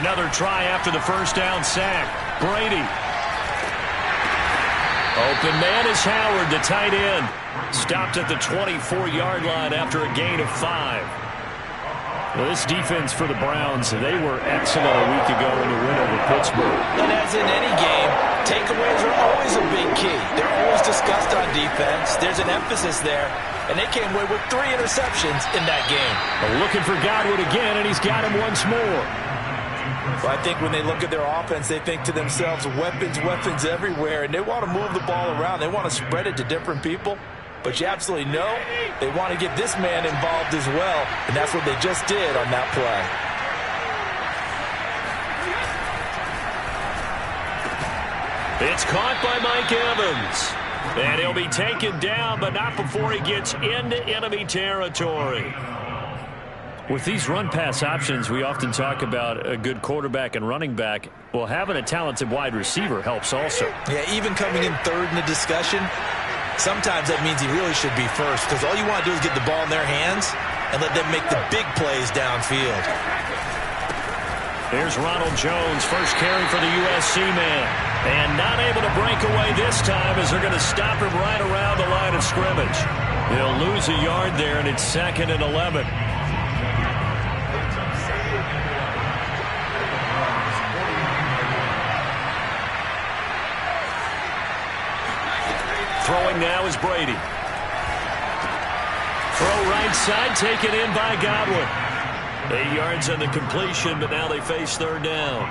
Another try after the first down sack. Brady. Open man is Howard, the tight end. Stopped at the 24-yard line after a gain of 5. Well, this defense for the Browns, they were excellent a week ago in the win over Pittsburgh. And as in any game, takeaways are always a big key. They're always discussed on defense. There's an emphasis there. And they came away with 3 interceptions in that game. Well, looking for Godwin again, and he's got him once more. Well, I think when they look at their offense, they think to themselves, weapons, weapons everywhere. And they want to move the ball around. They want to spread it to different people. But you absolutely know they want to get this man involved as well. And that's what they just did on that play. It's caught by Mike Evans. And he'll be taken down, but not before he gets into enemy territory. With these run-pass options, we often talk about a good quarterback and running back. Well, having a talented wide receiver helps also. Yeah, even coming in third in the discussion, sometimes that means he really should be first, because all you want to do is get the ball in their hands and let them make the big plays downfield. Here's Ronald Jones, first carry for the USC man. And not able to break away this time as they're going to stop him right around the line of scrimmage. He'll lose a yard there, and it's 2nd and 11. Throwing now is Brady. Throw right side, taken in by Godwin. 8 yards on the completion, but now they face 3rd down.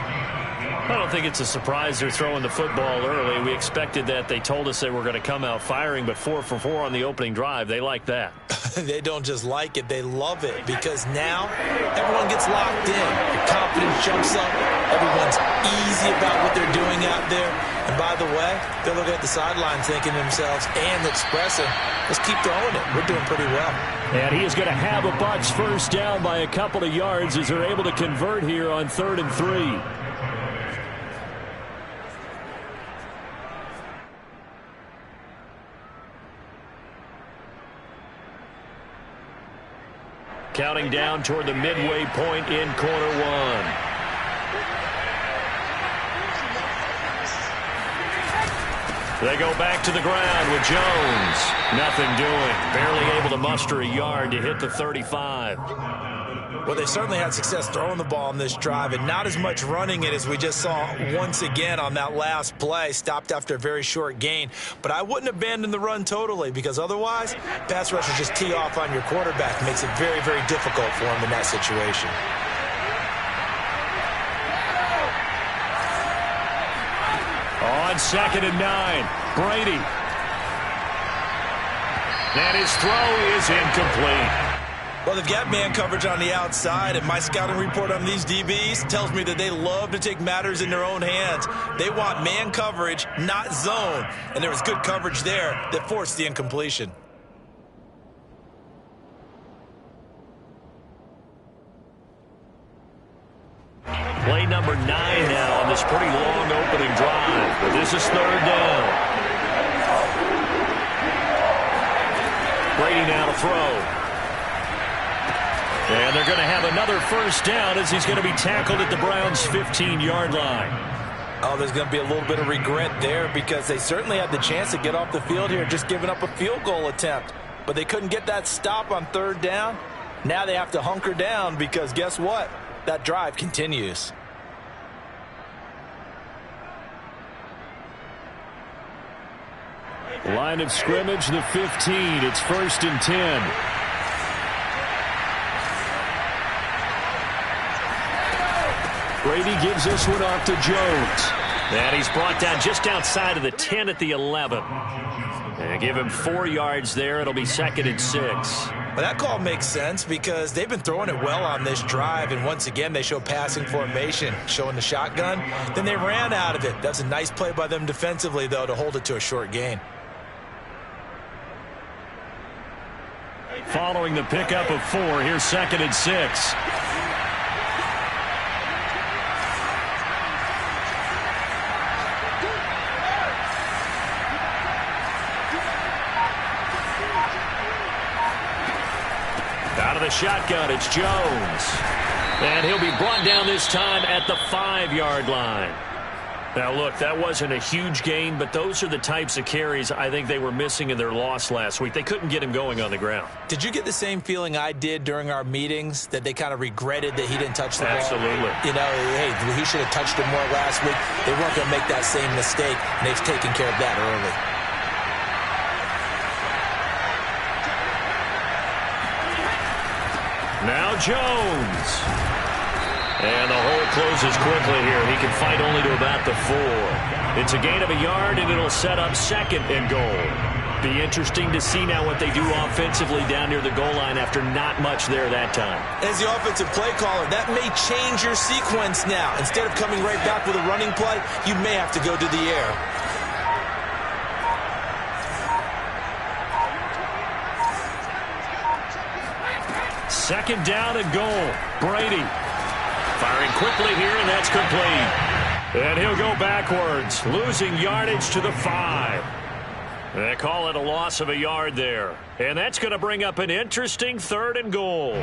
I don't think it's a surprise they're throwing the football early. We expected that. They told us they were going to come out firing, but 4 for 4 on the opening drive. They like that. They don't just like it, they love it, because now everyone gets locked in. The confidence jumps up. Everyone's easy about what they're doing out there. And by the way, they're looking at the sideline thinking to themselves and expressing, let's keep throwing it. We're doing pretty well. And he is going to have a Bucs first down by a couple of yards as they're able to convert here on 3rd and 3. Counting down toward the midway point in quarter 1. They go back to the ground with Jones. Nothing doing. Barely able to muster a yard to hit the 35. Well, they certainly had success throwing the ball on this drive, and not as much running it as we just saw once again on that last play. Stopped after a very short gain. But I wouldn't abandon the run totally, because otherwise, pass rushers just tee off on your quarterback. Makes it very, very difficult for him in that situation. On 2nd and 9, Brady. And his throw is incomplete. Well, they've got man coverage on the outside, and my scouting report on these DBs tells me that they love to take matters in their own hands. They want man coverage, not zone. And there was good coverage there that forced the incompletion. Play number 9 now on this pretty long opening drive. But this is 3rd down. Brady now to throw. And they're going to have another first down as he's going to be tackled at the Browns' 15-yard line. Oh, there's going to be a little bit of regret there, because they certainly had the chance to get off the field here, just giving up a field goal attempt. But they couldn't get that stop on 3rd down. Now they have to hunker down, because guess what? That drive continues. Line of scrimmage, the 15. It's 1st and 10. Brady gives this one off to Jones. And he's brought down just outside of the 10 at the 11. And give him 4 yards there. It'll be 2nd and 6. Well, that call makes sense, because they've been throwing it well on this drive, and once again they show passing formation, showing the shotgun. Then they ran out of it. That's a nice play by them defensively, though, to hold it to a short gain. Following the pickup of 4, here's 2nd and 6. Out of the shotgun, it's Jones. And he'll be brought down this time at the 5-yard line. Now, look, that wasn't a huge gain, but those are the types of carries I think they were missing in their loss last week. They couldn't get him going on the ground. Did you get the same feeling I did during our meetings, that they kind of regretted that he didn't touch the ball? Absolutely. You know, hey, he should have touched it more last week. They weren't going to make that same mistake, and they've taken care of that early. Now Jones. And the hole closes quickly here. He can fight only to about the 4. It's a gain of a yard, and it'll set up 2nd and goal. Be interesting to see now what they do offensively down near the goal line after not much there that time. As the offensive play caller, that may change your sequence now. Instead of coming right back with a running play, you may have to go to the air. Second down and goal. Brady. Firing quickly here, and that's complete. And he'll go backwards, losing yardage to the 5. They call it a loss of a yard there. And that's going to bring up an interesting 3rd and goal.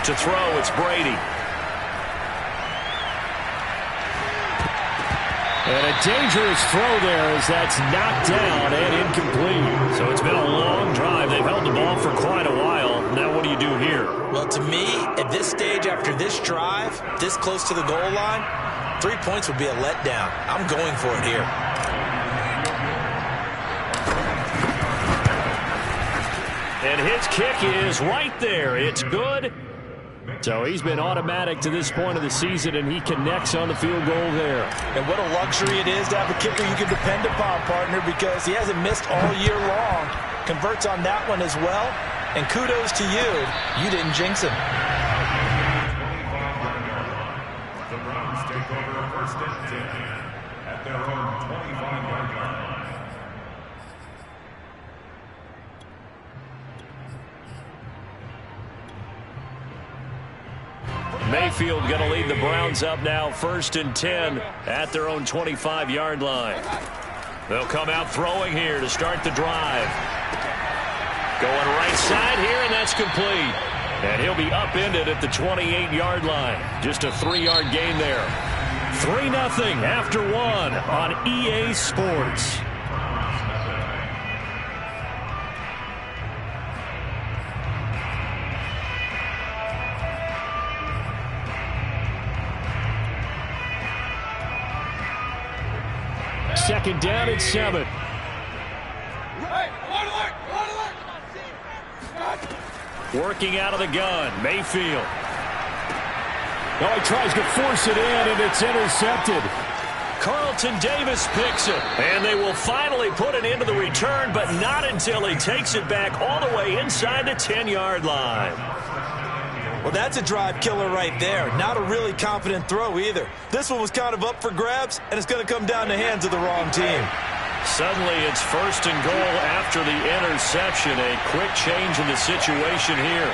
To throw, it's Brady. And a dangerous throw there as that's knocked down and incomplete. So it's been a long drive. They've held the ball for quite a while. Now what do you do here? Well, to me, at this stage after this drive, this close to the goal line, 3 points would be a letdown. I'm going for it here. And his kick is right there. It's good. So he's been automatic to this point of the season, and he connects on the field goal there. And what a luxury it is to have a kicker you can depend upon, partner, because he hasn't missed all year long. Converts on that one as well. And kudos to you. You didn't jinx him. The Browns take over 1st and 10 at their own 25-yard line. Mayfield going to lead the Browns up now 1st and 10 at their own 25-yard line. They'll come out throwing here to start the drive. Going right side here, and that's complete. And he'll be upended at the 28-yard line. Just a 3-yard gain there. 3-0 after 1 on EA Sports. Second down and 7. Working out of the gun, Mayfield. Oh, he tries to force it in, and it's intercepted. Carlton Davis picks it, and they will finally put it into the return, but not until he takes it back all the way inside the 10-yard line. Well, that's a drive killer right there. Not a really confident throw either. This one was kind of up for grabs, and it's going to come down the hands of the wrong team. Suddenly it's 1st and goal after the interception. A quick change in the situation here.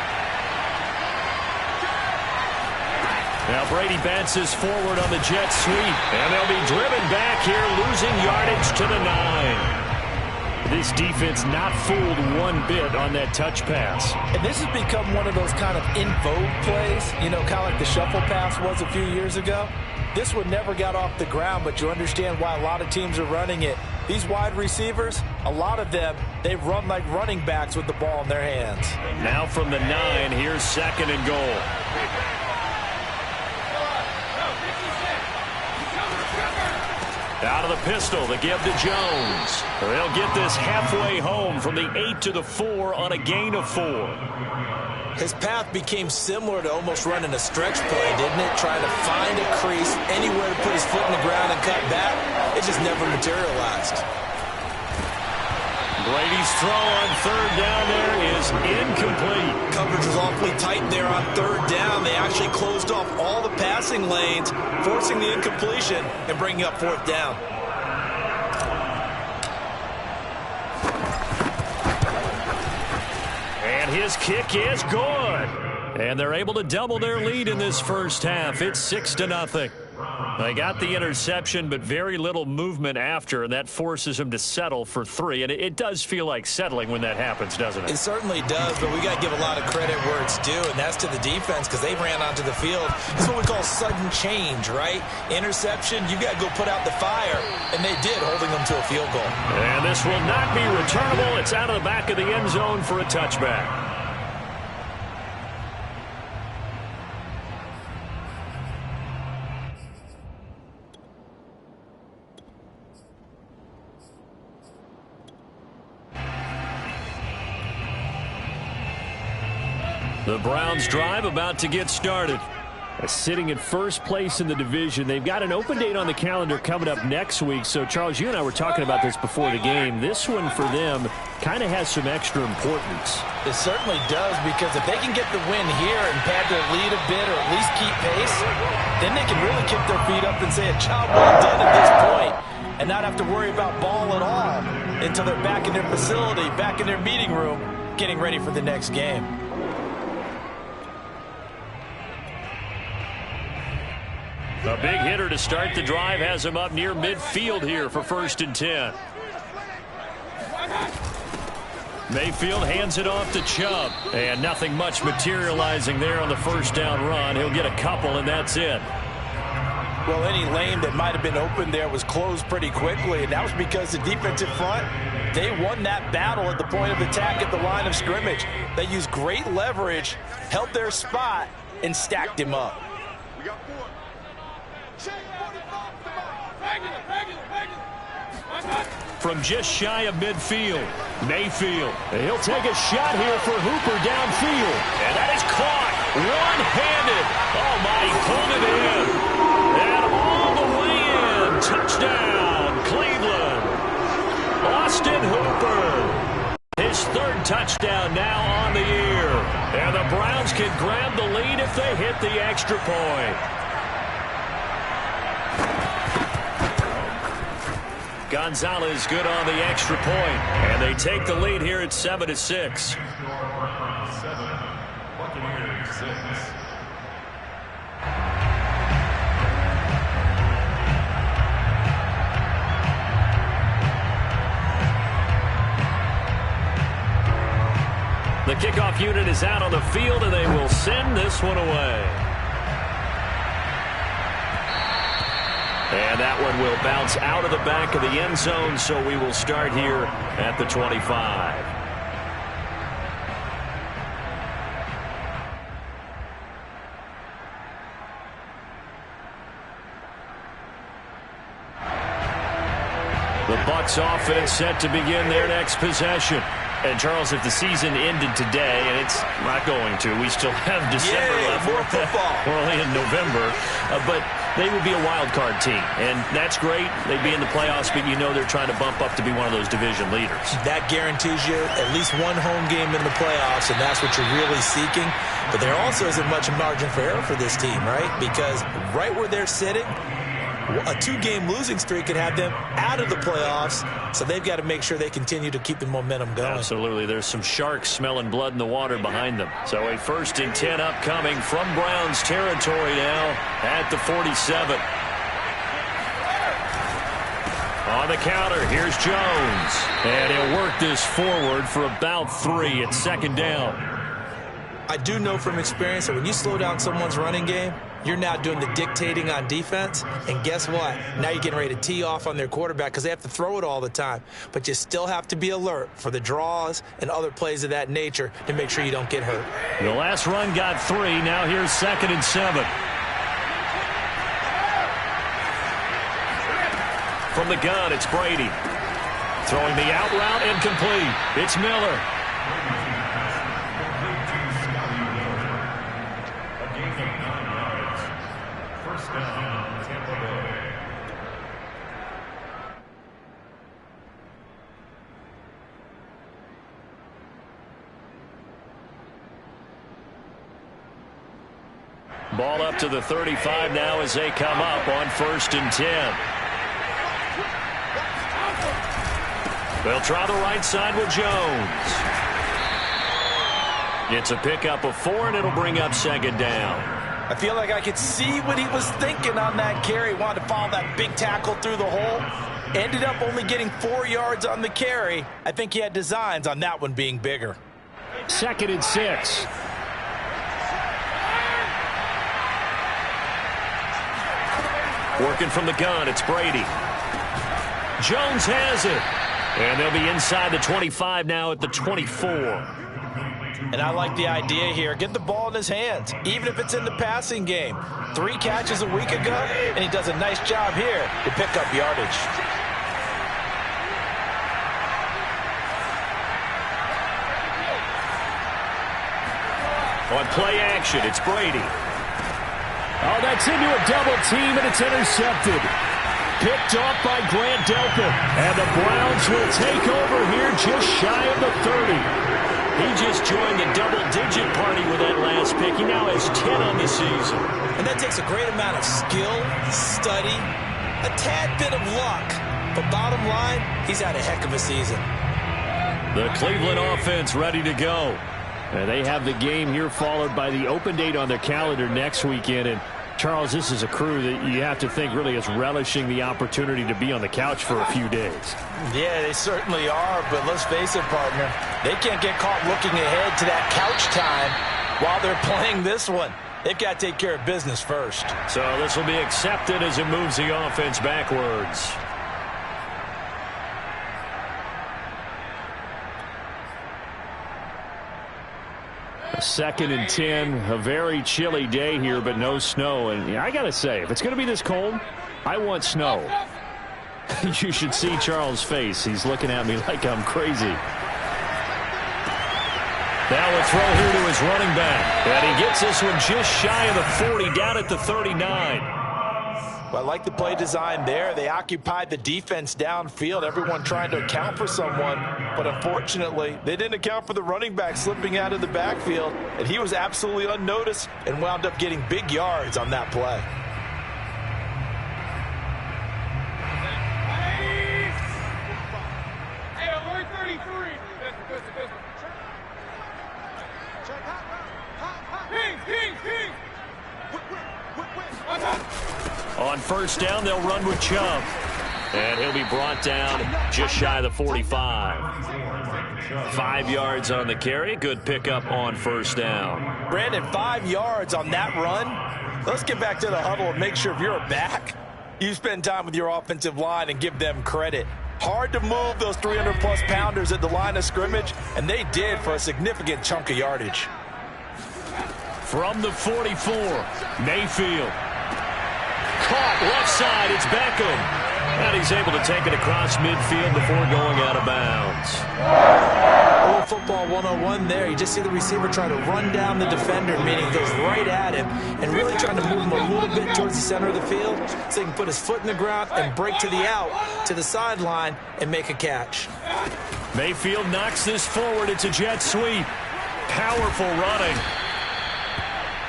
Now Brady bounces forward on the jet sweep, and they'll be driven back here, losing yardage to the 9. This defense not fooled one bit on that touch pass. And this has become one of those kind of in vogue plays, you know, kind of like the shuffle pass was a few years ago. This one never got off the ground, but you understand why a lot of teams are running it. These wide receivers, a lot of them, they run like running backs with the ball in their hands. Now from the 9, here's 2nd and goal. Out of the pistol, the give to Jones. They'll get this halfway home from the 8 to the 4 on a gain of 4. His path became similar to almost running a stretch play, didn't it? Trying to find a crease, anywhere to put his foot in the ground and cut back. It just never materialized. Brady's throw on 3rd down there is incomplete. Coverage was awfully tight there on 3rd down. They actually closed off all the passing lanes, forcing the incompletion and bringing up 4th down. And his kick is good. And they're able to double their lead in this first half. It's 6-0. They got the interception, but very little movement after, and that forces him to settle for 3. And it does feel like settling when that happens, doesn't it? It certainly does, but we got to give a lot of credit where it's due, and that's to the defense because they ran onto the field. It's what we call sudden change, right? Interception, you got to go put out the fire, and they did, holding them to a field goal. And this will not be returnable. It's out of the back of the end zone for a touchback. The Browns drive about to get started. Sitting at first place in the division. They've got an open date on the calendar coming up next week. So, Charles, you and I were talking about this before the game. This one for them kind of has some extra importance. It certainly does, because if they can get the win here and pad their lead a bit or at least keep pace, then they can really kick their feet up and say a job well done at this point and not have to worry about ball at all until they're back in their facility, back in their meeting room, getting ready for the next game. A big hitter to start the drive has him up near midfield here for 1st and 10. Mayfield hands it off to Chubb. And nothing much materializing there on the first down run. He'll get a couple, and that's it. Well, any lane that might have been open there was closed pretty quickly, and that was because the defensive front, they won that battle at the point of attack at the line of scrimmage. They used great leverage, held their spot, and stacked him up. From just shy of midfield, Mayfield. He'll take a shot here for Hooper downfield. And that is caught one-handed. Oh, my, he pulled it in. And all the way in. Touchdown, Cleveland. Austin Hooper. His 3rd touchdown now on the year. And the Browns can grab the lead if they hit the extra point. Gonzalez good on the extra point, and they take the lead here at 7-6. 7, Buccaneers 6. The kickoff unit is out on the field, and they will send this one away. And that one will bounce out of the back of the end zone, so we will start here at the 25. The Bucs offense set to begin their next possession. And, Charles, if the season ended today, and it's not going to, we still have December left. More football. We're only in November. But they would be a wild card team, and that's great. They'd be in the playoffs, but you know they're trying to bump up to be one of those division leaders. That guarantees you at least one home game in the playoffs, and that's what you're really seeking. But there also isn't much margin for error for this team, right? Because right where they're sitting, a 2-game losing streak could have them out of the playoffs, so they've got to make sure they continue to keep the momentum going. Absolutely. There's some sharks smelling blood in the water behind them. So a 1st and 10 upcoming from Browns territory now at the 47. On the counter, here's Jones. And he'll work this forward for about 3 at 2nd down. I do know from experience that when you slow down someone's running game, you're now doing the dictating on defense, and guess what? Now you're getting ready to tee off on their quarterback because they have to throw it all the time. But you still have to be alert for the draws and other plays of that nature to make sure you don't get hurt. The last run got 3. Now here's 2nd and 7. From the gun, it's Brady. Throwing the out route incomplete. It's Miller. Ball up to the 35 now as they come up on 1st and 10. They'll try the right side with Jones. It's a pickup of 4, and it'll bring up 2nd down. I feel like I could see what he was thinking on that carry. Wanted to follow that big tackle through the hole. Ended up only getting 4 yards on the carry. I think he had designs on that one being bigger. 2nd and 6. Working from the gun, it's Brady. Jones has it. And they'll be inside the 25 now at the 24. And I like the idea here. Get the ball in his hands, even if it's in the passing game. 3 catches a week ago, and he does a nice job here to pick up yardage. On play action, it's Brady. Oh, that's into a double team, and it's intercepted. Picked off by Grant Delpit. And the Browns will take over here just shy of the 30. He just joined the double-digit party with that last pick. He now has 10 on the season. And that takes a great amount of skill, study, a tad bit of luck. But bottom line, he's had a heck of a season. The Cleveland offense ready to go. And they have the game here followed by the open date on their calendar next weekend. And Charles, this is a crew that you have to think really is relishing the opportunity to be on the couch for a few days. Yeah, they certainly are, but let's face it, partner, they can't get caught looking ahead to that couch time while they're playing this one. They've got to take care of business first. So this will be accepted as it moves the offense backwards. Second and 10, a very chilly day here, but no snow. And I got to say, if it's going to be this cold, I want snow. You should see Charles' face. He's looking at me like I'm crazy. Now a throw here to his running back. And he gets this one just shy of the 40, down at the 39. Well, I like the play design there. They occupied the defense downfield, everyone trying to account for someone. But unfortunately, they didn't account for the running back slipping out of the backfield. And he was absolutely unnoticed and wound up getting big yards on that play. On first down, they'll run with Chubb. And he'll be brought down just shy of the 45. 5 yards on the carry. Good pickup on first down. Brandon, 5 yards on that run. Let's get back to the huddle and make sure if you're a back, you spend time with your offensive line and give them credit. Hard to move those 300-plus pounders at the line of scrimmage, and they did for a significant chunk of yardage. From the 44, Mayfield. Caught left side, it's Beckham. And he's able to take it across midfield before going out of bounds. A little football 101 there. You just see the receiver trying to run down the defender, meaning goes right at him, and really trying to move him a little bit towards the center of the field so he can put his foot in the ground and break to the out, to the sideline, and make a catch. Mayfield knocks this forward. It's a jet sweep. Powerful running.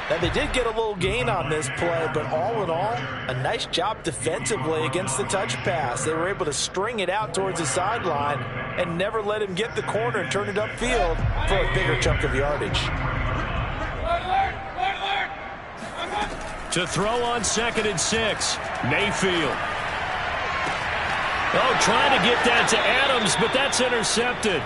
Now, they did get a little gain on this play, but all in all, a nice job defensively against the touch pass. They were able to string it out towards the sideline and never let him get the corner and turn it upfield for a bigger chunk of yardage. To throw on 2nd and 6, Mayfield. Oh, trying to get that to Adams, but that's intercepted.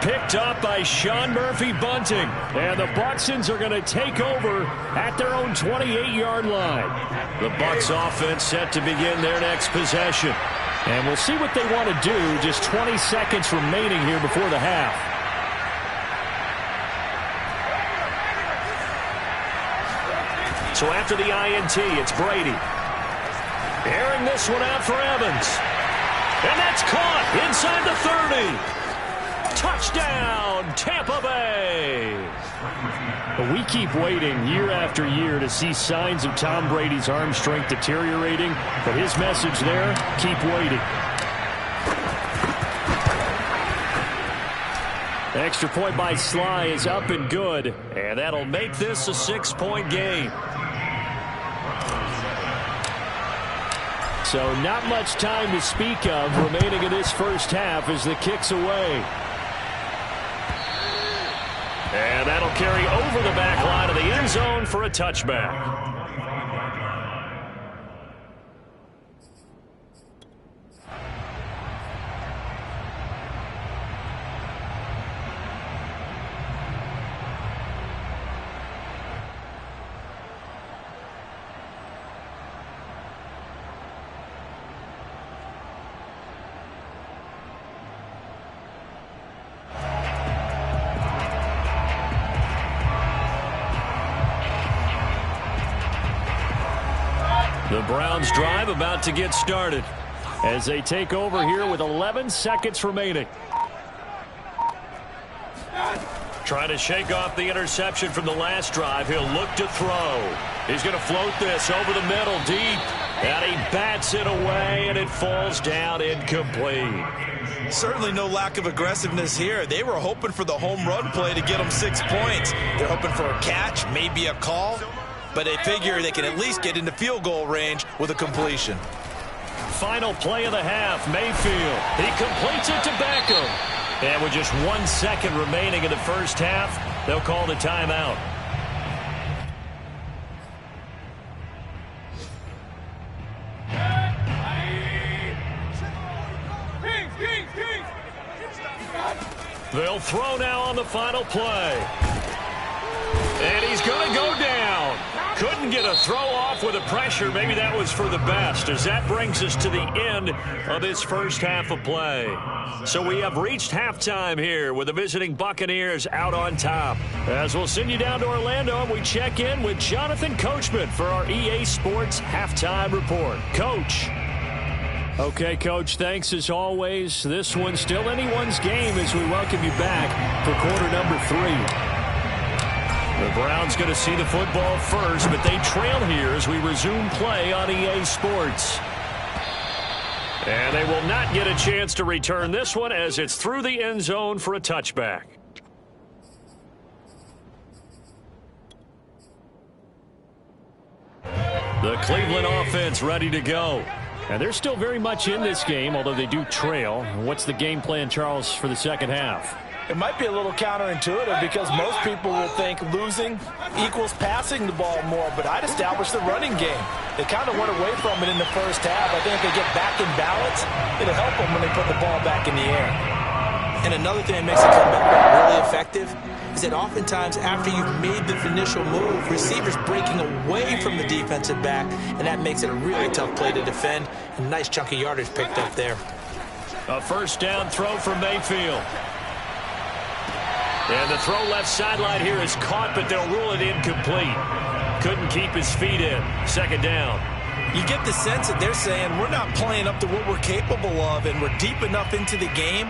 Picked up by Sean Murphy-Bunting. And the Bucksons are going to take over at their own 28-yard line. The Bucs offense set to begin their next possession. And we'll see what they want to do. Just 20 seconds remaining here before the half. So after the INT, it's Brady. Airing this one out for Evans. And that's caught inside the 30. Touchdown, Tampa Bay. But we keep waiting year after year to see signs of Tom Brady's arm strength deteriorating. But his message there, keep waiting. Extra point by Sly is up and good. And that'll make this a 6-point game. So not much time to speak of remaining in this first half as the kick's away. And that'll carry over the back line of the end zone for a touchback. The Browns drive about to get started as they take over here with 11 seconds remaining. Trying to shake off the interception from the last drive. He'll look to throw. He's going to float this over the middle deep. And he bats it away, and it falls down incomplete. Certainly no lack of aggressiveness here. They were hoping for the home run play to get them 6 points. They're hoping for a catch, maybe a call. But they figure they can at least get into field goal range with a completion. Final play of the half, Mayfield. He completes it to Beckham. And with just 1 second remaining in the first half, they'll call the timeout. They'll throw now on the final play. And he's going to go down. Couldn't get a throw off with the pressure. Maybe that was for the best, as that brings us to the end of this first half of play. So we have reached halftime here with the visiting Buccaneers out on top. As we'll send you down to Orlando, and we check in with Jonathan Coachman for our EA Sports Halftime Report. Coach. Okay, Coach, thanks as always. This one's still anyone's game as we welcome you back for quarter number 3. The Browns going to see the football first, but they trail here as we resume play on EA Sports. And they will not get a chance to return this one as it's through the end zone for a touchback. The Cleveland offense ready to go. And they're still very much in this game, although they do trail. What's the game plan, Charles, for the second half? It might be a little counterintuitive because most people will think losing equals passing the ball more, but I'd establish the running game. They kind of went away from it in the first half. I think if they get back in balance, it'll help them when they put the ball back in the air. And another thing that makes a comeback really effective is that oftentimes after you've made the initial move, receivers breaking away from the defensive back, and that makes it a really tough play to defend. A nice chunk of yardage picked up there. A first down throw from Mayfield. And the throw left sideline here is caught, but they'll rule it incomplete. Couldn't keep his feet in. Second down. You get the sense that they're saying we're not playing up to what we're capable of, and we're deep enough into the game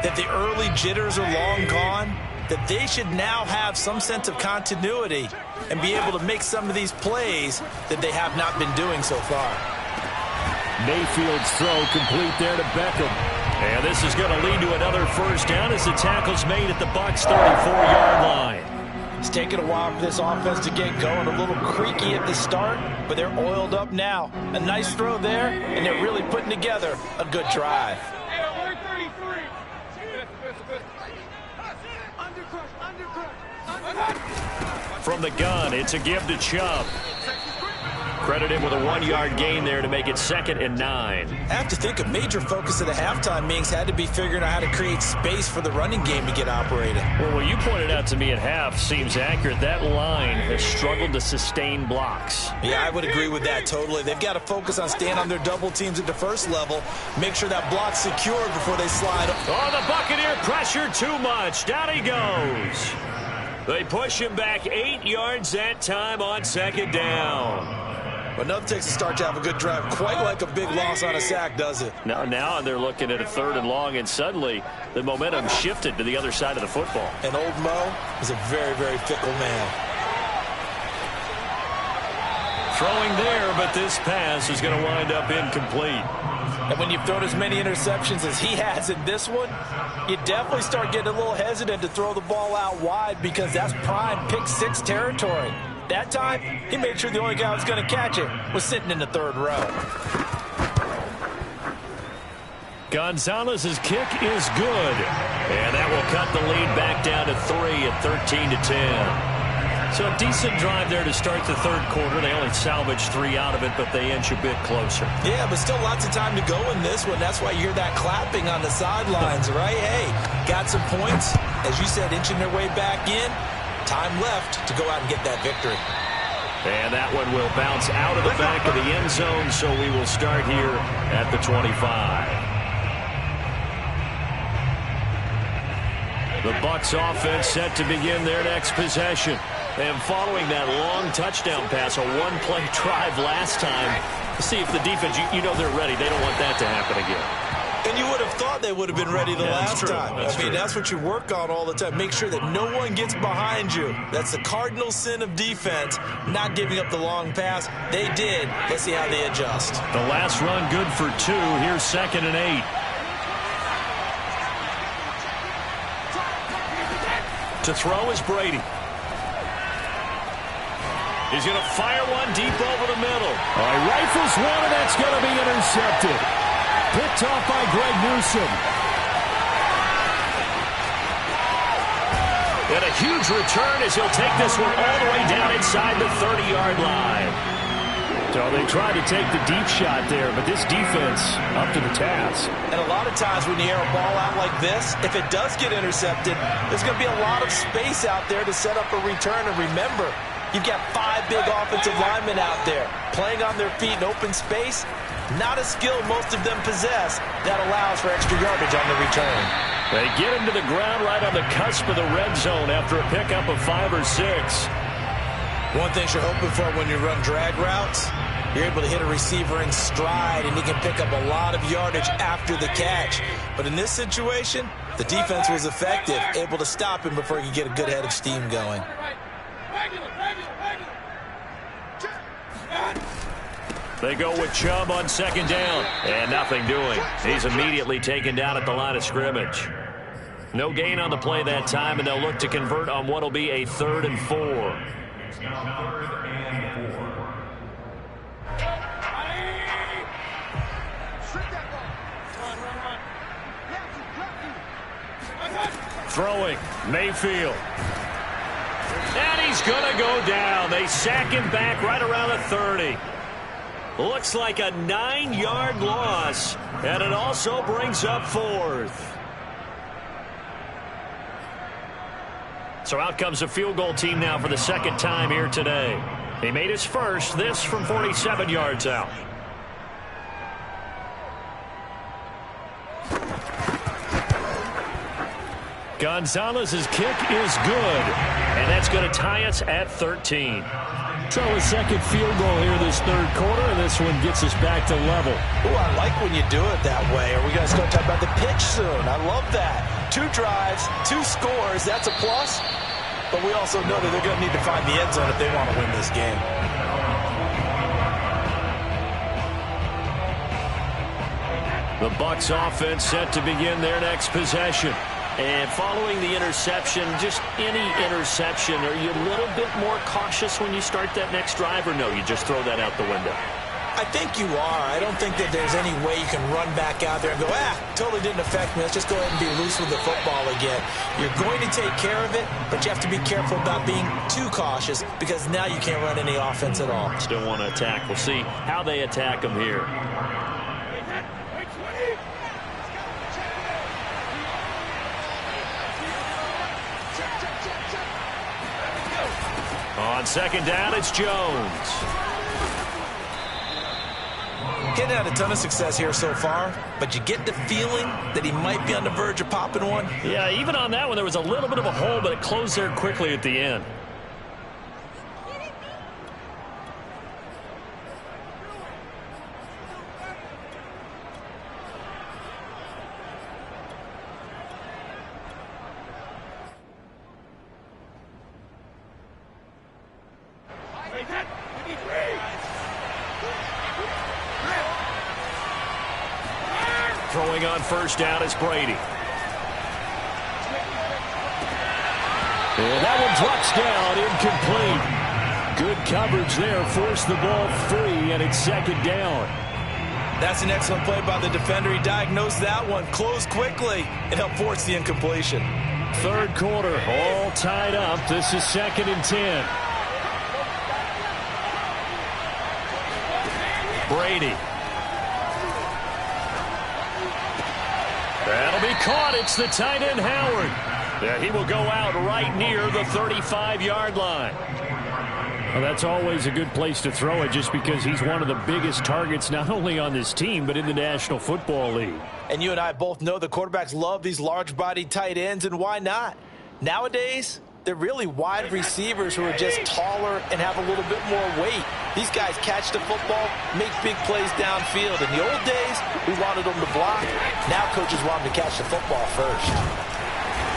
that the early jitters are long gone, that they should now have some sense of continuity and be able to make some of these plays that they have not been doing so far. Mayfield's throw complete there to Beckham. And this is going to lead to another first down as the tackle's made at the Bucs' 34-yard line. It's taken a while for this offense to get going. A little creaky at the start, but they're oiled up now. A nice throw there, and they're really putting together a good drive. From the gun, it's a give to Chubb. Credit him with a 1-yard gain there to make it 2nd and 9. I have to think a major focus of the halftime meetings had to be figuring out how to create space for the running game to get operating. Well, what you pointed out to me at half seems accurate. That line has struggled to sustain blocks. Yeah, I would agree with that totally. They've got to focus on staying on their double teams at the first level, make sure that block's secured before they slide. Oh, the Buccaneer pressure too much. Down he goes. They push him back 8 yards that time on 2nd down. But nothing takes a start to have a good drive. Quite like a big loss on a sack, does it? Now they're looking at a 3rd and long, and suddenly the momentum shifted to the other side of the football. And old Mo is a very, very fickle man. Throwing there, but this pass is going to wind up incomplete. And when you've thrown as many interceptions as he has in this one, you definitely start getting a little hesitant to throw the ball out wide because that's prime pick 6 territory. That time, he made sure the only guy who was going to catch it was sitting in the 3rd row. Gonzalez's kick is good. And that will cut the lead back down to 3 at 13-10. So a decent drive there to start the third quarter. They only salvaged 3 out of it, but they inch a bit closer. Yeah, but still lots of time to go in this one. That's why you hear that clapping on the sidelines, right? Hey, got some points. As you said, inching their way back in. Time left to go out and get that victory. And that one will bounce out of the back of the end zone, so we will start here at the 25. The Bucs offense set to begin their next possession. And following that long touchdown pass, a one-play drive last time, see if the defense, you know they're ready. They don't want that to happen again. And you would have thought they would have been ready the last time. I mean, that's what you work on all the time. Make sure that no one gets behind you. That's the cardinal sin of defense, not giving up the long pass. They did. Let's see how they adjust. The last run good for 2. Here's 2nd and 8. To throw is Brady. He's going to fire one deep over the middle. All right, rifles one, and that's going to be intercepted. Picked off by Greg Newsome. And a huge return as he'll take this one all the way down inside the 30-yard line. So they tried to take the deep shot there, but this defense up to the task. And a lot of times when you air a ball out like this, if it does get intercepted, there's going to be a lot of space out there to set up a return. And remember, you've got 5 big offensive linemen out there playing on their feet in open space. Not a skill most of them possess that allows for extra yardage on the return. They get him to the ground right on the cusp of the red zone after a pickup of 5 or 6. One thing you're hoping for when you run drag routes, you're able to hit a receiver in stride, and he can pick up a lot of yardage after the catch. But in this situation, the defense was effective, able to stop him before he could get a good head of steam going. They go with Chubb on 2nd down, and nothing doing. He's immediately taken down at the line of scrimmage. No gain on the play that time, and they'll look to convert on what will be a 3rd and 4. It's now 3rd and 4. Throwing, Mayfield. And he's going to go down. They sack him back right around the 30. Looks like a 9-yard loss, and it also brings up 4th. So out comes a field goal team now for the 2nd time here today. He made his first, this from 47 yards out. Gonzalez's kick is good, and that's going to tie us at 13. So a 2nd field goal here this 3rd quarter, and this one gets us back to level. Oh, I like when you do it that way. Are we going to start talking about the pitch soon? I love that. 2 drives, 2 scores, that's a plus. But we also know that they're going to need to find the end zone if they want to win this game. The Bucs offense set to begin their next possession. And following the interception, just any interception, are you a little bit more cautious when you start that next drive, or no, you just throw that out the window? I think you are. I don't think that there's any way you can run back out there and go, totally didn't affect me. Let's just go ahead and be loose with the football again. You're going to take care of it, but you have to be careful about being too cautious because now you can't run any offense at all. Still want to attack. We'll see how they attack them here. On 2nd down, it's Jones. Getting had a ton of success here so far, but you get the feeling that he might be on the verge of popping one. Yeah, even on that one, there was a little bit of a hole, but it closed there quickly at the end. Throwing on 1st down is Brady. And that one drops down, incomplete. Good coverage there, forced the ball free, and it's 2nd down. That's an excellent play by the defender. He diagnosed that one, closed quickly, and helped force the incompletion. Third quarter, all tied up. This is 2nd and 10. Brady. That'll be caught. It's the tight end, Howard. Yeah, he will go out right near the 35-yard line. Well, that's always a good place to throw it just because he's one of the biggest targets not only on this team but in the National Football League. And you and I both know the quarterbacks love these large-bodied tight ends, and why not? Nowadays, they're really wide receivers who are just taller and have a little bit more weight. These guys catch the football, make big plays downfield. In the old days, we wanted them to block. Now coaches want them to catch the football first.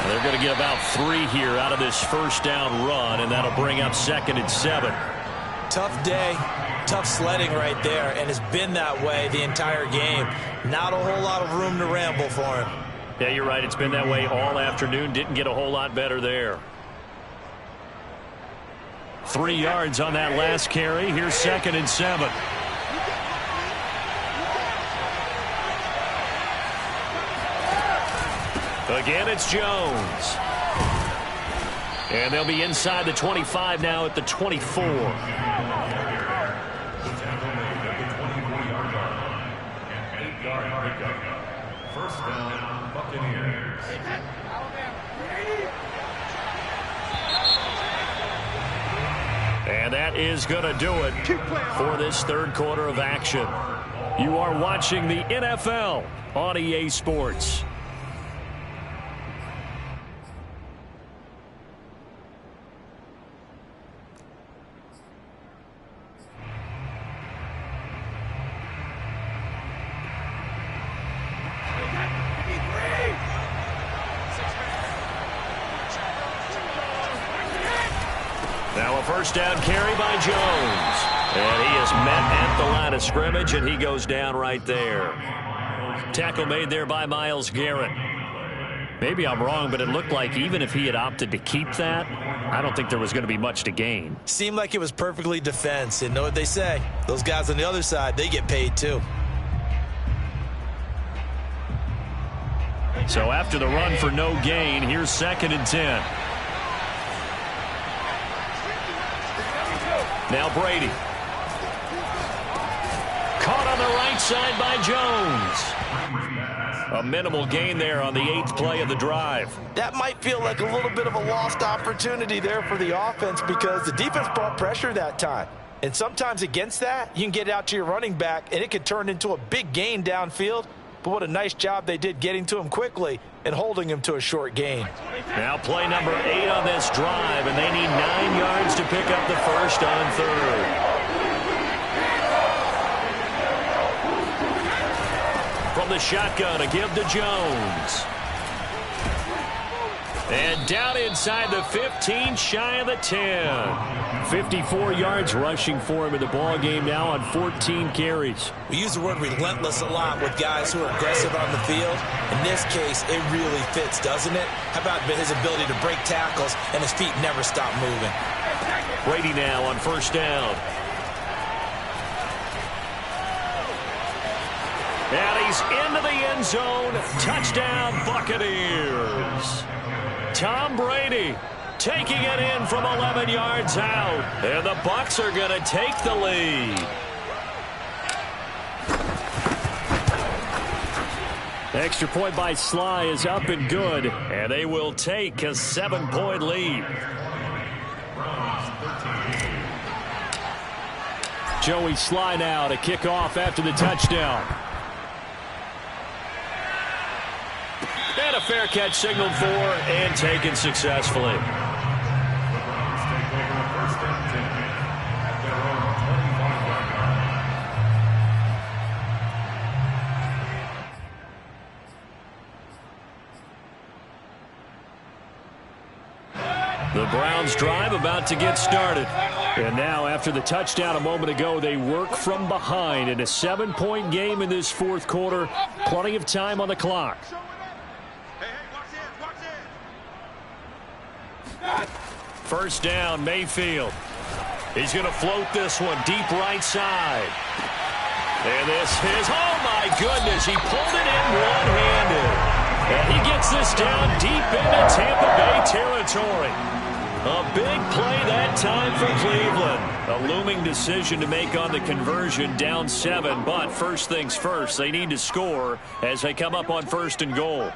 They're going to get about 3 here out of this first down run, and that'll bring up 2nd and 7. Tough day, tough sledding right there, and it's been that way the entire game. Not a whole lot of room to ramble for him. Yeah, you're right. It's been that way all afternoon. Didn't get a whole lot better there. 3 yards on that last carry. Here's 2nd and 7. Again, it's Jones. And they'll be inside the 25 now at the 24. First down, Buccaneers. And that is going to do it for this third quarter of action. You are watching the NFL on EA Sports. Now a first down carry by Jones. And he is met at the line of scrimmage, and he goes down right there. Tackle made there by Myles Garrett. Maybe I'm wrong, but it looked like even if he had opted to keep that, I don't think there was going to be much to gain. Seemed like it was perfectly defense. And know what they say? Those guys on the other side, they get paid too. So after the run for no gain, here's 2nd and 10. Now Brady. Caught on the right side by Jones. A minimal gain there on the 8th play of the drive. That might feel like a little bit of a lost opportunity there for the offense because the defense brought pressure that time. And sometimes against that, you can get it out to your running back, and it could turn into a big gain downfield. But what a nice job they did getting to him quickly and holding him to a short gain. Now play number 8 on this drive, and they need 9 yards to pick up the first on 3rd. From the shotgun, a give to Jones. And down inside the 15, shy of the 10. 54 yards rushing for him in the ball game now on 14 carries. We use the word relentless a lot with guys who are aggressive on the field. In this case, it really fits, doesn't it? How about his ability to break tackles and his feet never stop moving? Brady now on first down. And he's into the end zone. Touchdown, Buccaneers. Tom Brady taking it in from 11 yards out. And the Bucs are going to take the lead. Extra point by Sly is up and good. And they will take a 7-point lead. Joey Sly now to kick off after the touchdown. And a fair catch signaled for and taken successfully. The Browns drive about to get started. And now after the touchdown a moment ago, they work from behind in a 7-point game in this fourth quarter. Plenty of time on the clock. First down, Mayfield. He's going to float this one deep right side. And this is, oh my goodness, he pulled it in one-handed. And he gets this down deep into Tampa Bay territory. A big play that time for Cleveland. A looming decision to make on the conversion, down 7. But first things first, they need to score as they come up on 1st and goal.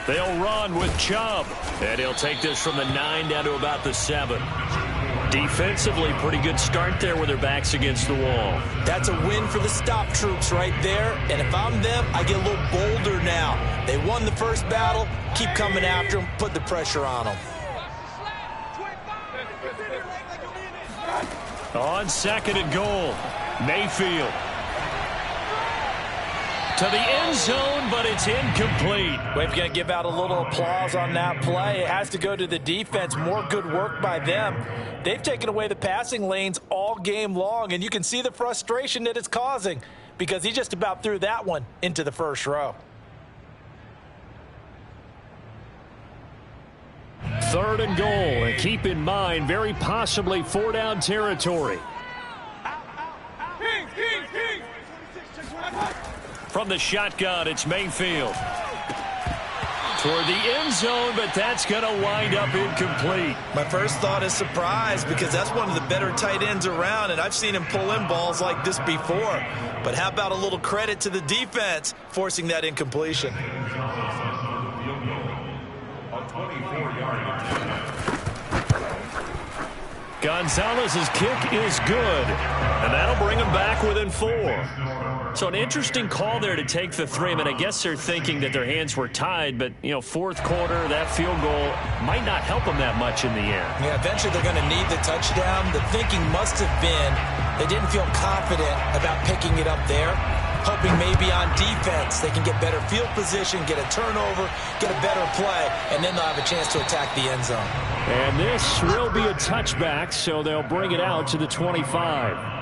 They'll run with Chubb. And he'll take this from the 9 down to about the 7. Defensively, pretty good start there with their backs against the wall. That's a win for the stop troops right there. And if I'm them, I get a little bolder now. They won the first battle. Keep coming after them. Put the pressure on them. On 2nd and goal, Mayfield. To the end zone, but it's incomplete. We're going to give out a little applause on that play. It has to go to the defense. More good work by them. They've taken away the passing lanes all game long, and you can see the frustration that it's causing because he just about threw that one into the first row. 3rd and goal, and keep in mind, very possibly 4-down territory. From the shotgun, it's Mayfield. Toward the end zone, but that's going to wind up incomplete. My first thought is surprise because that's one of the better tight ends around, and I've seen him pull in balls like this before. But how about a little credit to the defense forcing that incompletion? Gonzalez's kick is good, and that'll bring him back within 4. So an interesting call there to take the 3. I mean, I guess they're thinking that their hands were tied, but, you know, 4th quarter, that field goal might not help them that much in the end. Yeah, eventually they're going to need the touchdown. The thinking must have been they didn't feel confident about picking it up there, hoping maybe on defense they can get better field position, get a turnover, get a better play, and then they'll have a chance to attack the end zone. And this will be a touchback, so they'll bring it out to the 25.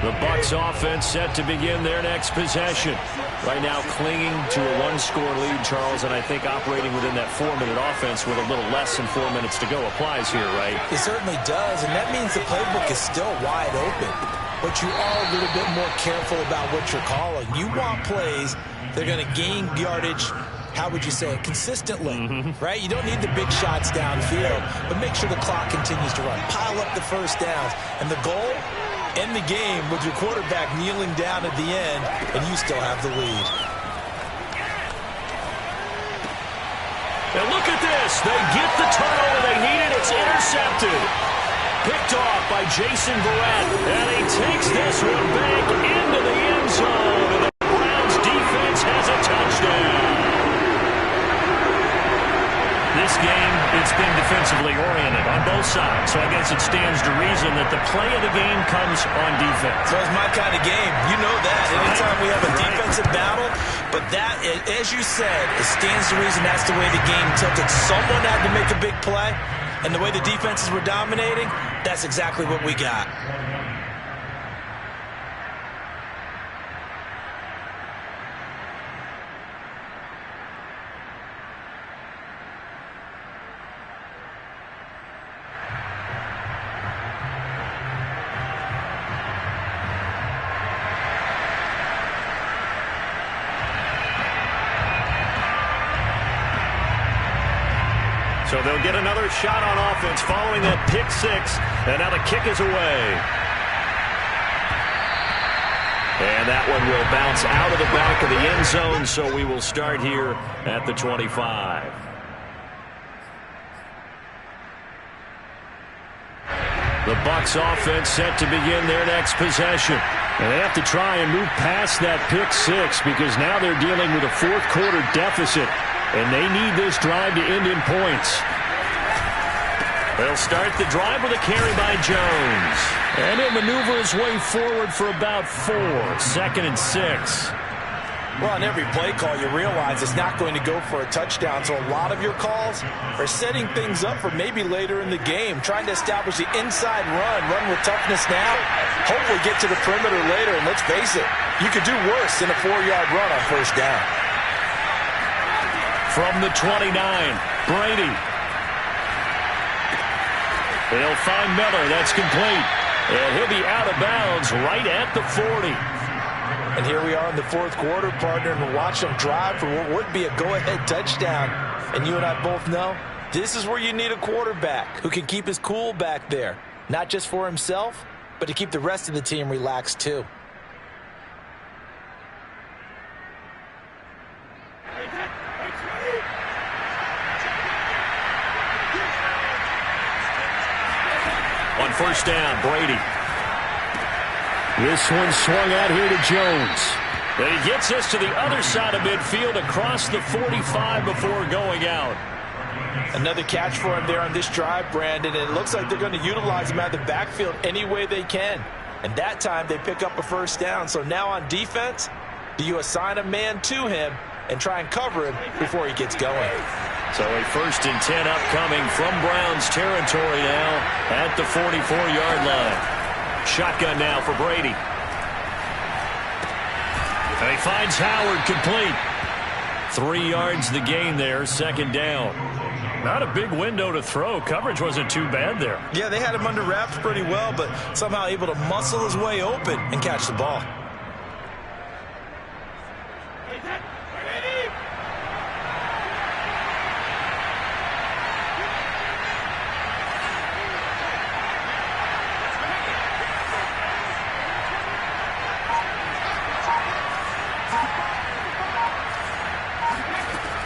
The Bucs offense set to begin their next possession. Right now clinging to a 1-score lead, Charles, and I think operating within that 4-minute offense with a little less than 4 minutes to go applies here, right? It certainly does, and that means the playbook is still wide open. But you are a little bit more careful about what you're calling. You want plays that are going to gain yardage, how would you say it, consistently, right? You don't need the big shots downfield, but make sure the clock continues to run. Pile up the first downs, and the goal, end the game with your quarterback kneeling down at the end, and you still have the lead. And look at this. They get the turnover they needed. It's intercepted. Picked off by Jason Verrett. And he takes this one back into the end zone. And the Browns defense has a touchdown. This game, it's been defensively oriented on both sides. So I guess it stands to reason that the play of the game comes on defense. So it's my kind of game. You know that. Anytime we have a defensive battle, but that, as you said, it stands to reason that's the way the game tilted. Someone had to make a big play, and the way the defenses were dominating, that's exactly what we got. So they'll get another shot on offense following that pick 6. And now the kick is away. And that one will bounce out of the back of the end zone, so we will start here at the 25. The Bucs offense set to begin their next possession. And they have to try and move past that pick 6 because now they're dealing with a 4th quarter deficit. And they need this drive to end in points. They'll start the drive with a carry by Jones. And he'll maneuver his way forward for about 4. 2nd and 6. Well, on every play call, you realize it's not going to go for a touchdown. So a lot of your calls are setting things up for maybe later in the game, trying to establish the inside run with toughness now, hopefully get to the perimeter later. And let's face it, you could do worse than a 4-yard run on first down. From the 29, Brady. He'll find Miller. That's complete. And he'll be out of bounds right at the 40. And here we are in the fourth quarter, partner, and watch them drive for what would be a go-ahead touchdown. And you and I both know this is where you need a quarterback who can keep his cool back there, not just for himself, but to keep the rest of the team relaxed too. On first down, Brady. This one swung out here to Jones. But he gets us to the other side of midfield across the 45 before going out. Another catch for him there on this drive, Brandon. And it looks like they're going to utilize him out of the backfield any way they can. And that time they pick up a first down. So now on defense, do you assign a man to him and try and cover him before he gets going? So a 1st and 10 upcoming from Browns territory now at the 44-yard line. Shotgun now for Brady. And he finds Howard complete. 3 yards the gain there, 2nd down. Not a big window to throw. Coverage wasn't too bad there. Yeah, they had him under wraps pretty well, but somehow able to muscle his way open and catch the ball.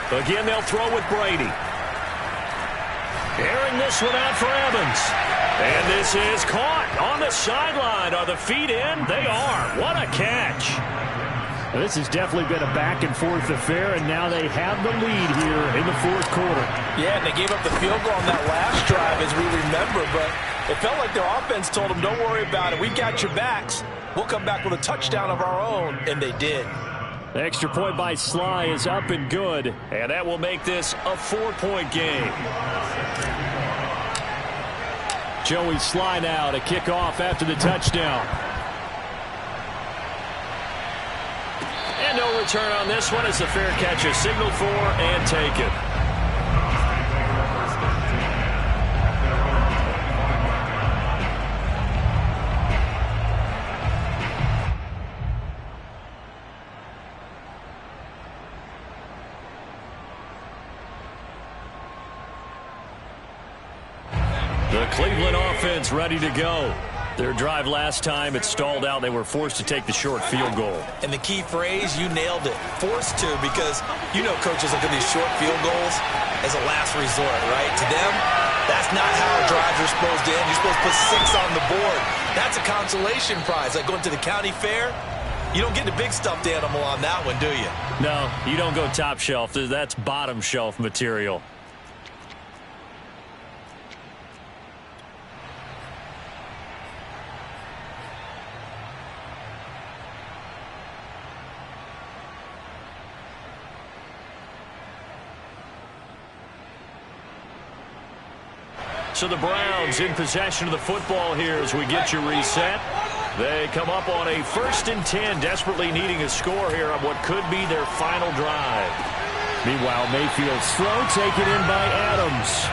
Again, they'll throw with Brady. Airing this one out for Evans. And this is caught on the sideline. Are the feet in? They are. What a catch. Well, this has definitely been a back-and-forth affair, and now they have the lead here in the fourth quarter. Yeah, and they gave up the field goal on that last drive, as we remember, but it felt like their offense told them, don't worry about it. We got your backs. We'll come back with a touchdown of our own, and they did. The extra point by Sly is up and good, and that will make this a 4-point game. Joey Sly now to kick off after the touchdown. And no return on this one as the fair catch is signaled for and taken. The Cleveland offense ready to go. Their drive last time, it stalled out. They were forced to take the short field goal. And the key phrase, you nailed it. Forced to, because you know coaches look at these short field goals as a last resort, right? To them, that's not how drives are supposed to end. You're supposed to put 6 on the board. That's a consolation prize. Like going to the county fair, you don't get the big stuffed animal on that one, do you? No, you don't go top shelf. That's bottom shelf material. So the Browns in possession of the football here as we get you reset. They come up on a 1st and 10, desperately needing a score here on what could be their final drive. Meanwhile, Mayfield's throw taken in by Adams.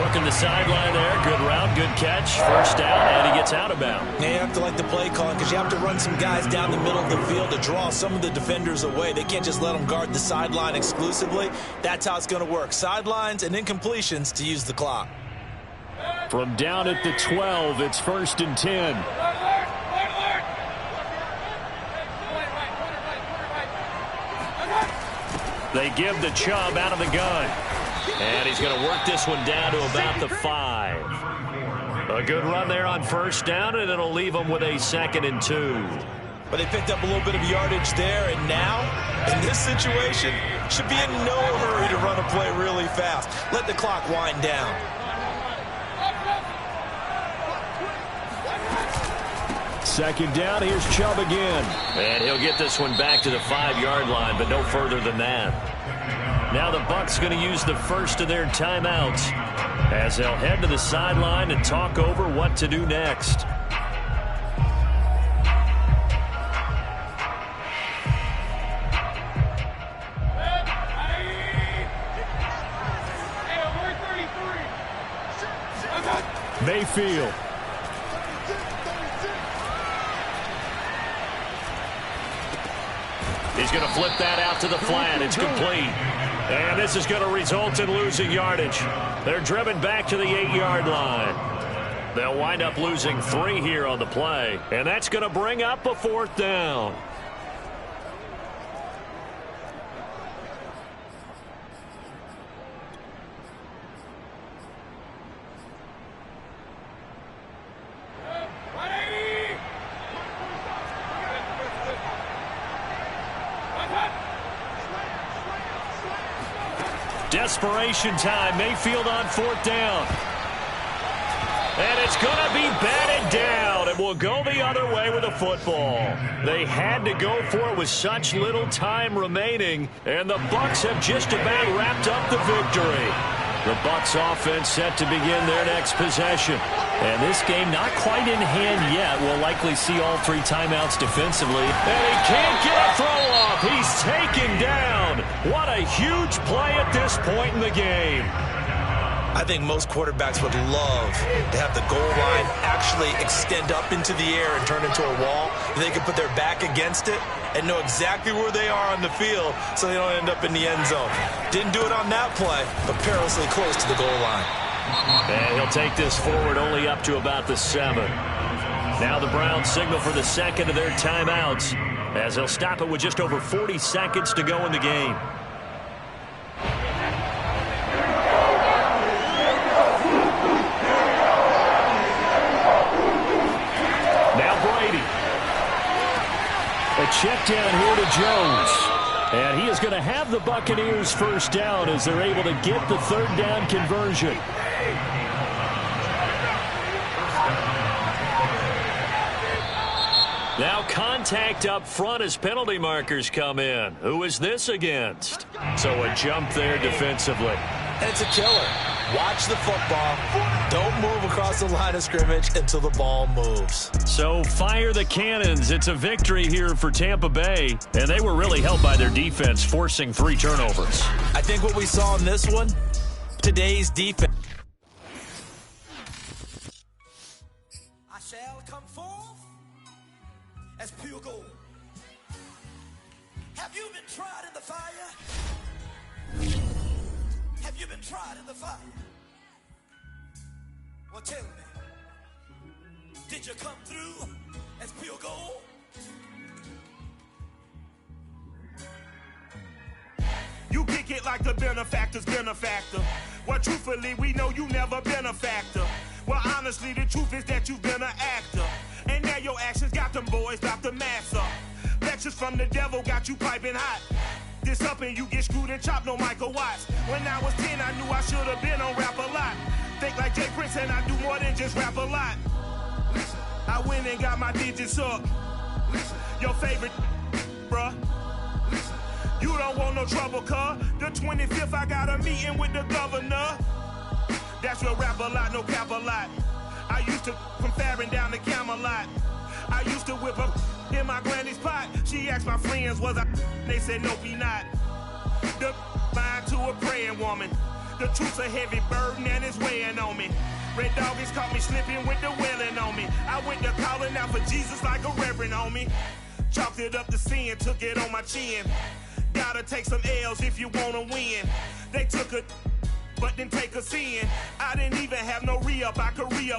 Working the sideline there. Good route, good catch. 1st down, and he gets out of bounds. Yeah, you have to like the play calling because you have to run some guys down the middle of the field to draw some of the defenders away. They can't just let them guard the sideline exclusively. That's how it's going to work. Sidelines and incompletions to use the clock. From down at the 12, it's 1st and 10. They give the Chubb out of the gun. And he's going to work this one down to about the 5. A good run there on 1st down, and it'll leave them with a 2nd and 2. But they picked up a little bit of yardage there, and now, in this situation, should be in no hurry to run a play really fast. Let the clock wind down. Second down, here's Chubb again. And he'll get this one back to the 5-yard line, but no further than that. Now the Bucs going to use the first of their timeouts as they'll head to the sideline and talk over what to do next. Mayfield. He's going to flip that out to the flat. It's complete. And this is going to result in losing yardage. They're driven back to the 8-yard line. They'll wind up losing 3 here on the play. And that's going to bring up a 4th down. Desperation time. Mayfield on 4th down. And it's going to be batted down. It will go the other way with the football. They had to go for it with such little time remaining, and the Bucs have just about wrapped up the victory. The Bucs offense set to begin their next possession. And this game not quite in hand yet. We'll likely see all 3 timeouts defensively. And he can't get a throw off. He's taken down. What a huge play at this point in the game. I think most quarterbacks would love to have the goal line actually extend up into the air and turn into a wall. They can put their back against it and know exactly where they are on the field so they don't end up in the end zone. Didn't do it on that play, but perilously close to the goal line. And he'll take this forward only up to about the 7. Now the Browns signal for the second of their timeouts as they'll stop it with just over 40 seconds to go in the game. A check down here to Jones. And he is going to have the Buccaneers first down as they're able to get the 3rd down conversion. Now contact up front as penalty markers come in. Who is this against? So a jump there defensively. And it's a killer. Watch the football. Don't move across the line of scrimmage until the ball moves. So fire the cannons. It's a victory here for Tampa Bay. And they were really helped by their defense, forcing 3 turnovers. I think what we saw in this one, today's defense. I shall come forth as pure gold. Have you been tried in the fire? Have you been tried in the fire? Well, tell me, did you come through as pure gold? You kick it like the benefactor's benefactor. Well, truthfully, we know you never been a factor. Well, honestly, the truth is that you've been an actor. And now your actions got them boys about to mass up. Lectures from the devil got you piping hot. This up and you get screwed and chopped, no Michael Watts. When I was 10, I knew I should have been on rap a lot. Think like Jay Prince and I do more than just rap a lot. I went and got my digits up. Your favorite, bruh. You don't want no trouble, cuz. The 25th, I got a meeting with the governor. That's your rap a lot, no cap a lot. I used to from Farron down to Camelot. I used to whip up in my granny's pot. She asked my friends, was I? They said, nope, he not. The line to a praying woman. The truth's a heavy burden and it's weighing on me. Red doggies caught me slipping with the wailing on me. I went to calling out for Jesus like a reverend on me. Chalked it up to sin, took it on my chin. Gotta take some L's if you wanna win. They took a but didn't take a sin. I didn't even have no re-up, I could re-up.